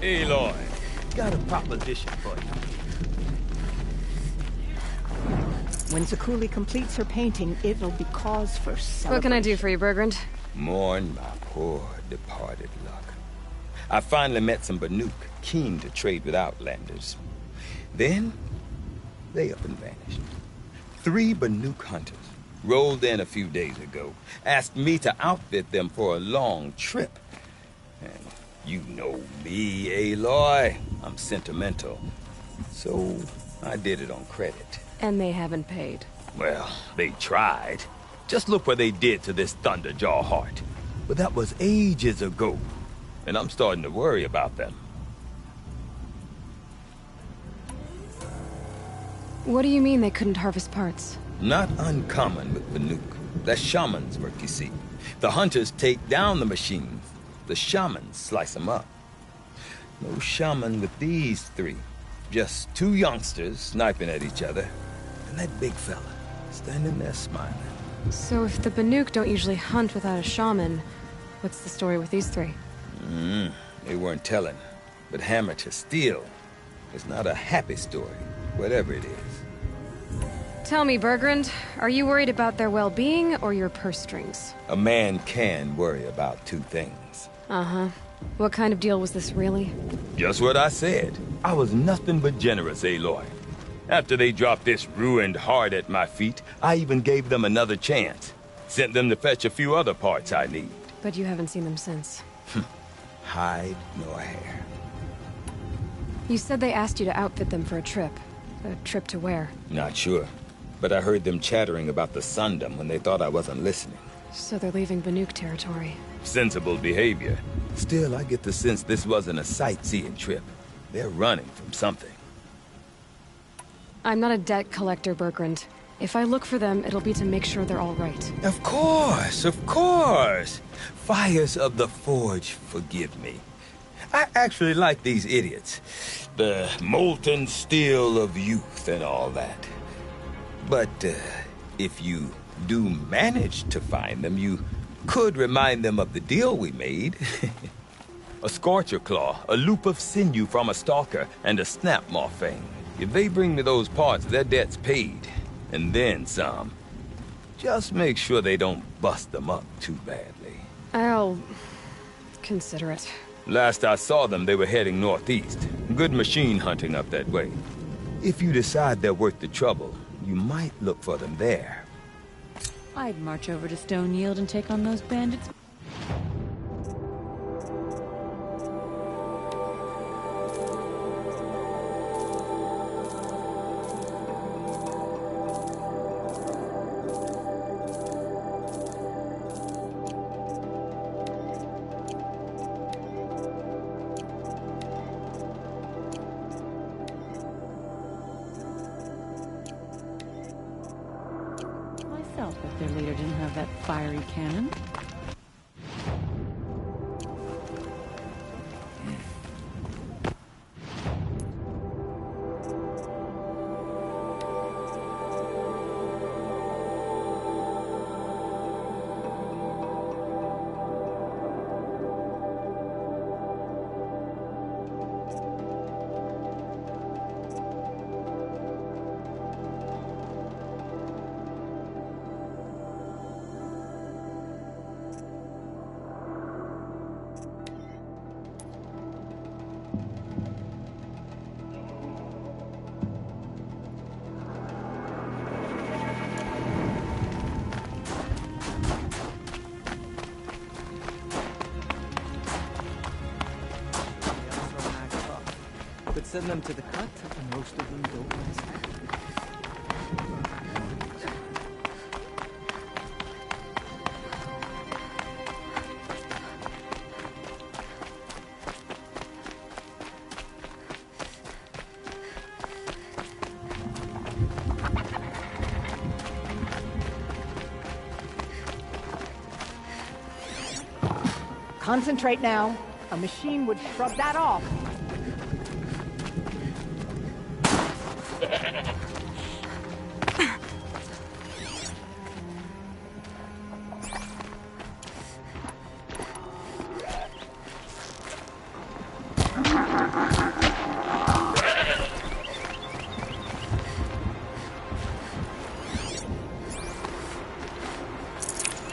Aloy, got a proposition for you. When Zakuli completes her painting, it'll be cause for celebration. What can I do for you, Bergrand? Mourn my poor departed luck. I finally met some Banuk, keen to trade with Outlanders. Then, they up and vanished. 3 Banuk hunters rolled in a few days ago, asked me to outfit them for a long trip. And you know me, Aloy. I'm sentimental. So, I did it on credit. And they haven't paid. Well, they tried. Just look what they did to this Thunderjaw heart. But that was ages ago. And I'm starting to worry about them. What do you mean they couldn't harvest parts? Not uncommon with Banuk. That's shaman's work, you see. The hunters take down the machines. The shamans slice them up. No shaman with these 3. Just 2 youngsters sniping at each other. And that big fella, standing there smiling. So if the Banuk don't usually hunt without a shaman, what's the story with these 3? They weren't telling. But hammer to steel is not a happy story, whatever it is. Tell me, Bergrand, are you worried about their well-being or your purse strings? A man can worry about 2 things. Uh-huh. What kind of deal was this, really? Just what I said. I was nothing but generous, Aloy. After they dropped this ruined heart at my feet, I even gave them another chance. Sent them to fetch a few other parts I need. But you haven't seen them since. Hide nor hair. You said they asked you to outfit them for a trip. A trip to where? Not sure. But I heard them chattering about the Sundom when they thought I wasn't listening. So they're leaving Banuk territory. Sensible behavior. Still, I get the sense this wasn't a sightseeing trip. They're running from something. I'm not a debt collector, Bergrand. If I look for them, it'll be to make sure they're all right. Of course, of course. Fires of the Forge, forgive me. I actually like these idiots. The molten steel of youth and all that. But if you do manage to find them, you could remind them of the deal we made. A Scorcher Claw, a loop of sinew from a stalker, and a Snapmaw Fang. If they bring me those parts, their debt's paid. And then some. Just make sure they don't bust them up too badly. I'll consider it. Last I saw them, they were heading northeast. Good machine hunting up that way. If you decide they're worth the trouble, you might look for them there. I'd march over to Stone Yield and take on those bandits. If their leader didn't have that fiery cannon. But send them to the cut, and most of them don't last. Concentrate now. A machine would shrug that off.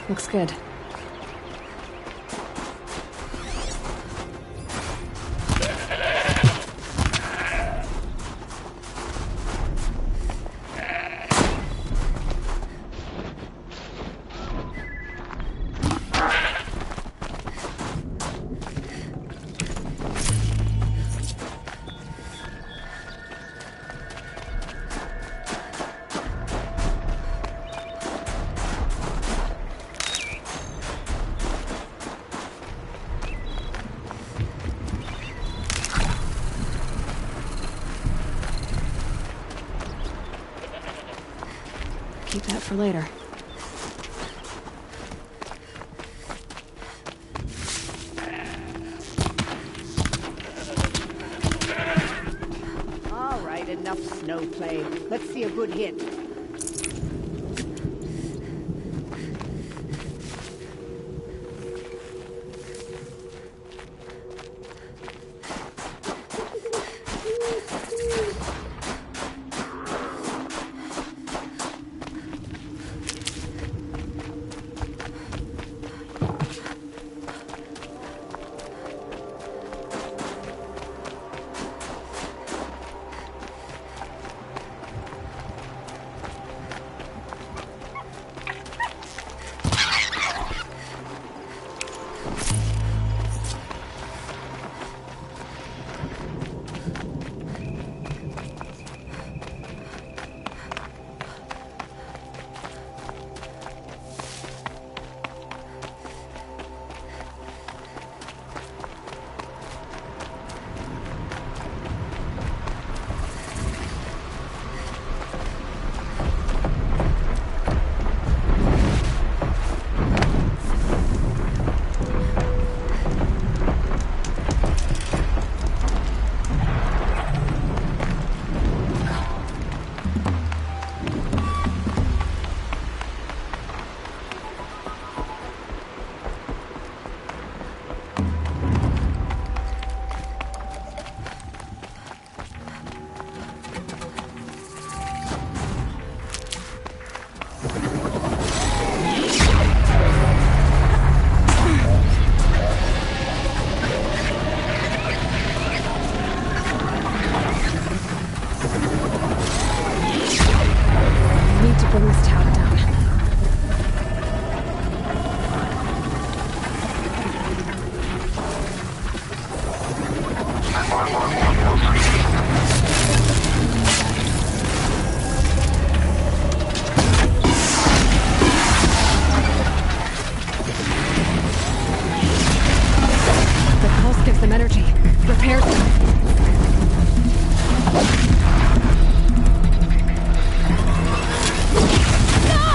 Looks good. Keep that for later. All right, enough snow play. Let's see a good hit. Bring this tower down. The pulse gives them energy, repairs them. No!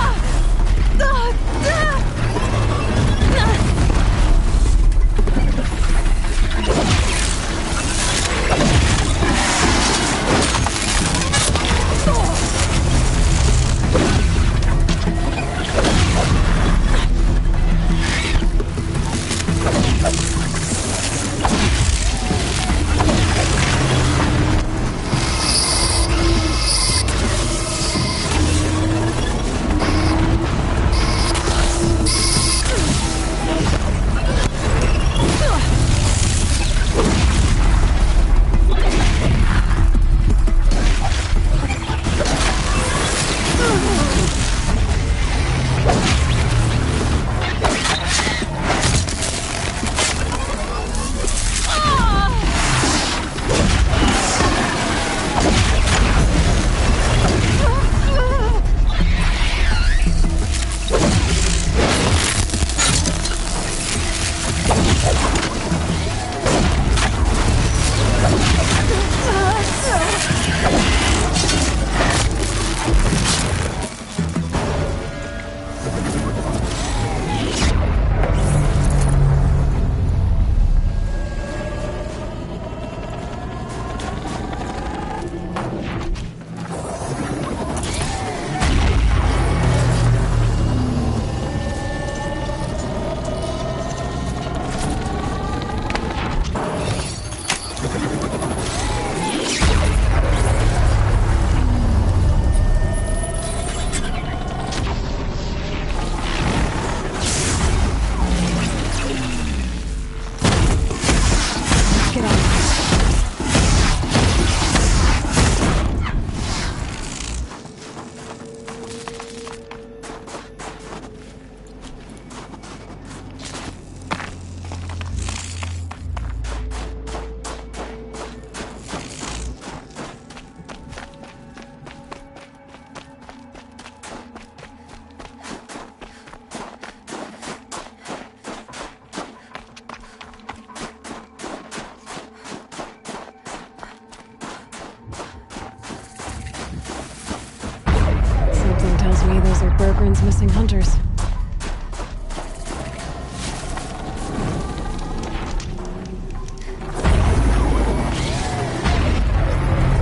Tells me those are Bergren's missing hunters.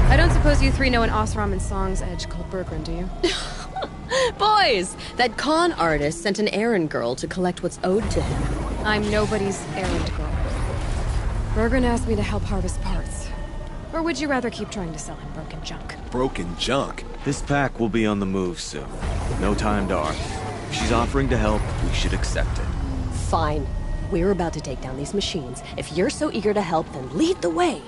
I don't suppose you three know an Osram and Song's edge called Bergren, do you? Boys, that con artist sent an errand girl to collect what's owed to him. I'm nobody's errand girl. Bergren asked me to help harvest parts. Or would you rather keep trying to sell him broken junk? Broken junk? This pack will be on the move soon. No time to argue. If she's offering to help, we should accept it. Fine. We're about to take down these machines. If you're so eager to help, then lead the way.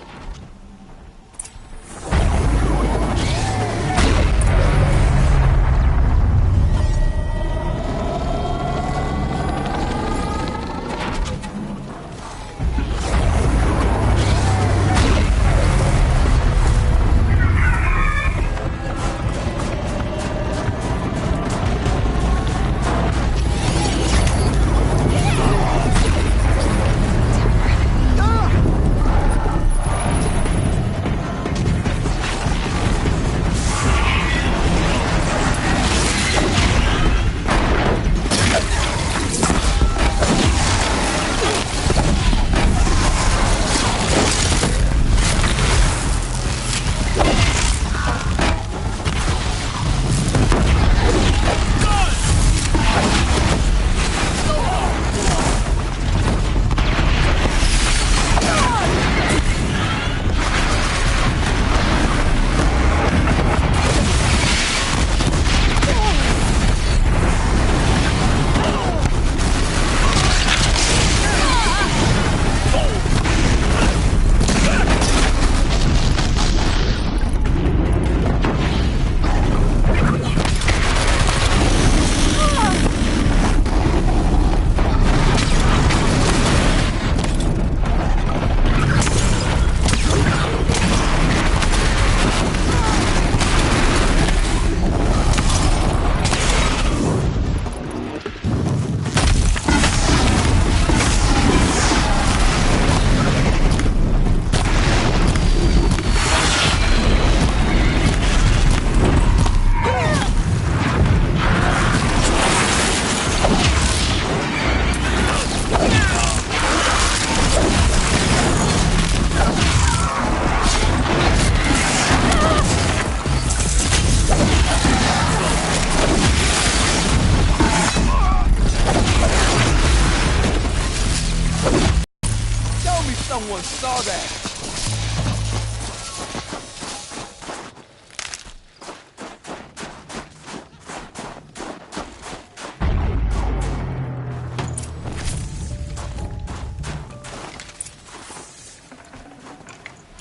Someone saw that.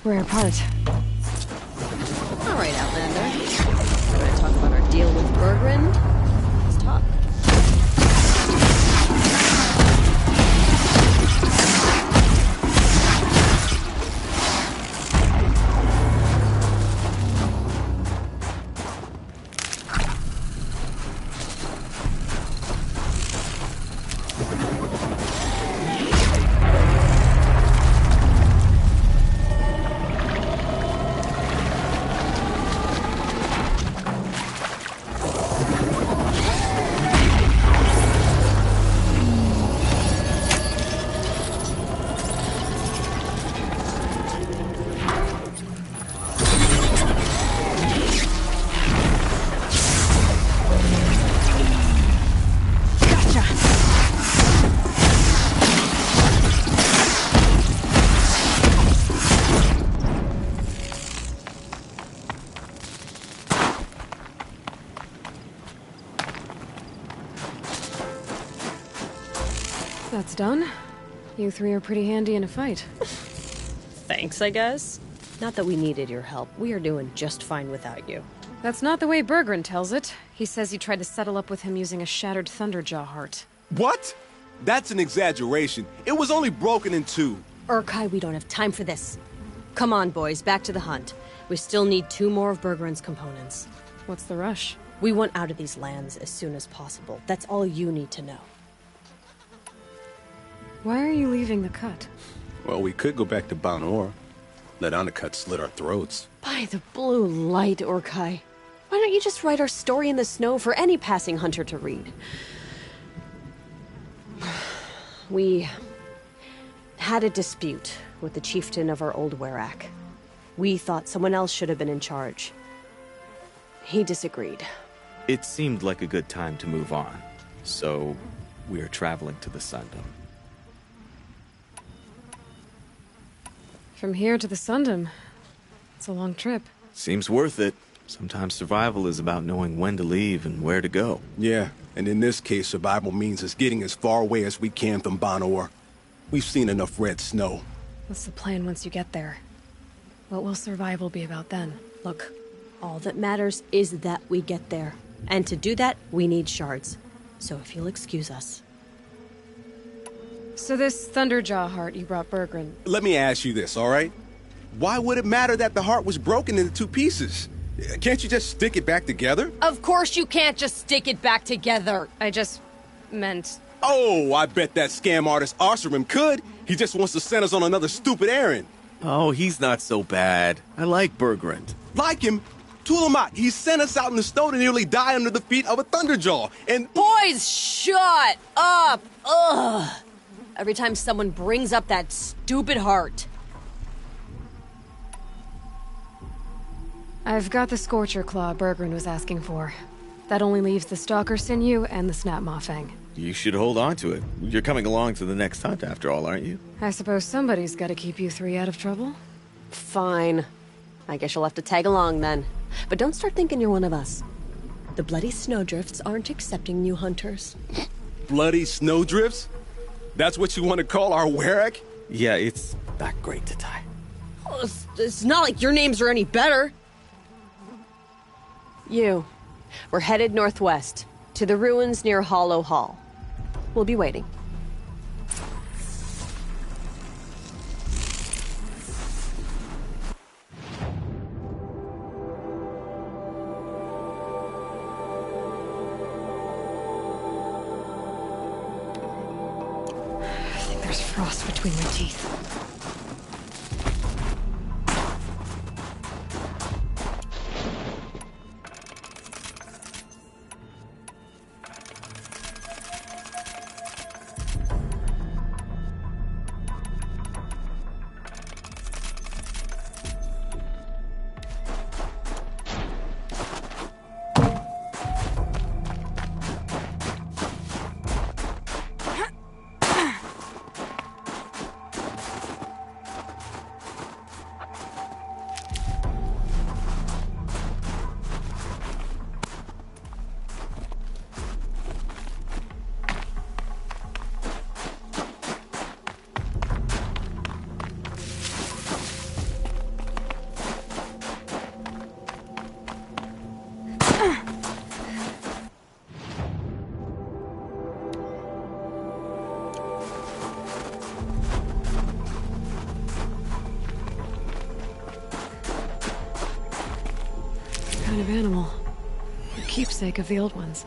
Rare part. All right, Outlander. We're gonna talk about our deal with Bergren. Let's talk. That's done. You three are pretty handy in a fight. Thanks, I guess. Not that we needed your help. We are doing just fine without you. That's not the way Bergren tells it. He says you tried to settle up with him using a shattered Thunderjaw heart. What? That's an exaggeration. It was only broken in two. Urkai, we don't have time for this. Come on, boys, back to the hunt. We still need 2 more of Bergren's components. What's the rush? We want out of these lands as soon as possible. That's all you need to know. Why are you leaving the cut? Well, we could go back to Banor. Let Undercut slit our throats. By the blue light, Urkai. Why don't you just write our story in the snow for any passing hunter to read? We had a dispute with the chieftain of our old Werak. We thought someone else should have been in charge. He disagreed. It seemed like a good time to move on, so we are traveling to the Sundom. From here to the Sundom. It's a long trip. Seems worth it. Sometimes survival is about knowing when to leave and where to go. Yeah, and in this case, survival means us getting as far away as we can from Banor. We've seen enough red snow. What's the plan once you get there? What will survival be about then? Look, all that matters is that we get there. And to do that, we need shards. So if you'll excuse us. So this Thunderjaw heart you brought Bergren, Let me ask you this, all right? Why would it matter that the heart was broken into 2 pieces? Can't you just stick it back together? Of course you can't just stick it back together. I just meant... Oh, I bet that scam artist Arsarim could. He just wants to send us on another stupid errand. Oh, he's not so bad. I like Bergrand. Like him, Tulamat, he sent us out in the snow to nearly die under the feet of a Thunderjaw. And Boys, shut up! Ugh! Every time someone brings up that stupid heart. I've got the Scorcher Claw Bergren was asking for. That only leaves the Stalker Sinew and the Snapmaw Fang. You should hold on to it. You're coming along to the next hunt after all, aren't you? I suppose somebody's gotta keep you 3 out of trouble. Fine. I guess you'll have to tag along then. But don't start thinking you're one of us. The Bloody Snowdrifts aren't accepting new hunters. bloody snowdrifts? That's what you want to call our Werak? Yeah, it's not great to tie. Oh, it's not like your names are any better. We're headed northwest, to the ruins near Hollow Hall. We'll be waiting. I think there's frost between my teeth. Kind of animal. A keepsake of the old ones.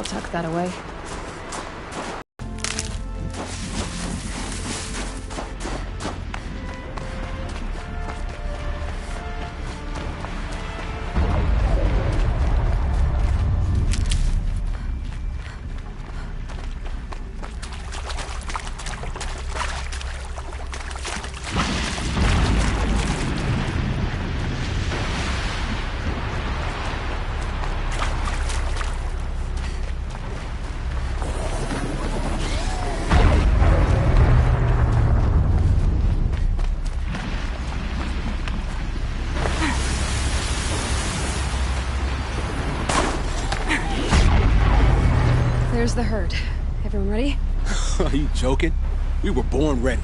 tuck that away. There's the herd. Everyone ready? Are you joking? We were born ready.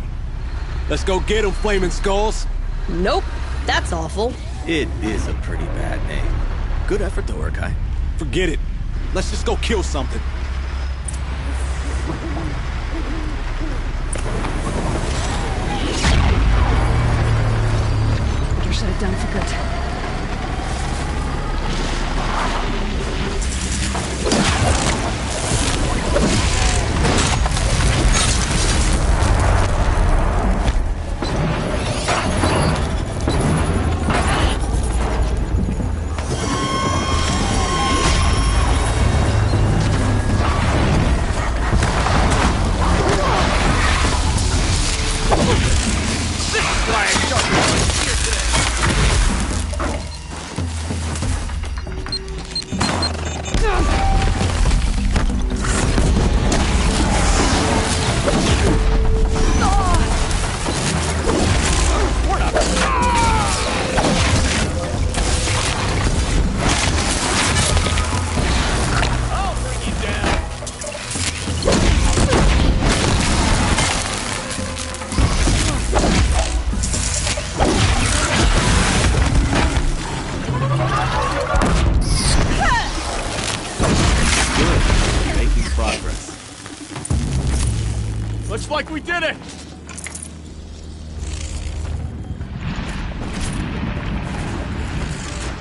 Let's go get them, Flaming Skulls! Nope, that's awful. It is a pretty bad name. Good effort though, Urkai. Forget it. Let's just go kill something. Better shut it down for good. Looks like we did it!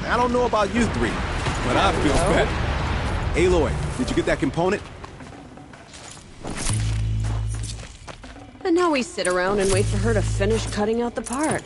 I don't know about you three, but I feel better. Aloy, did you get that component? And now we sit around and wait for her to finish cutting out the part.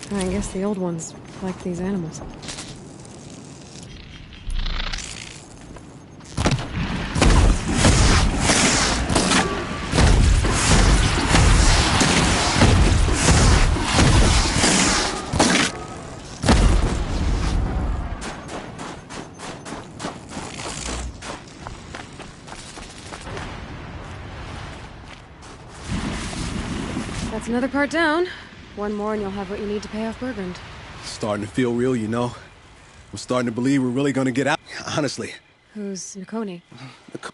I guess the old ones like these animals. That's another part down. One more and you'll have what you need to pay off Bergrand. Starting to feel real, you know. I'm starting to believe we're really gonna get out. Honestly. Who's Nakoni?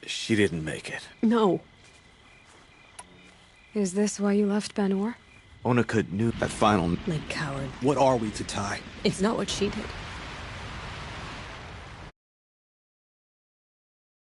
She didn't make it. No. Is this why you left Banor? Onaka knew that final... Like coward. What are we to Ty? It's not what she did.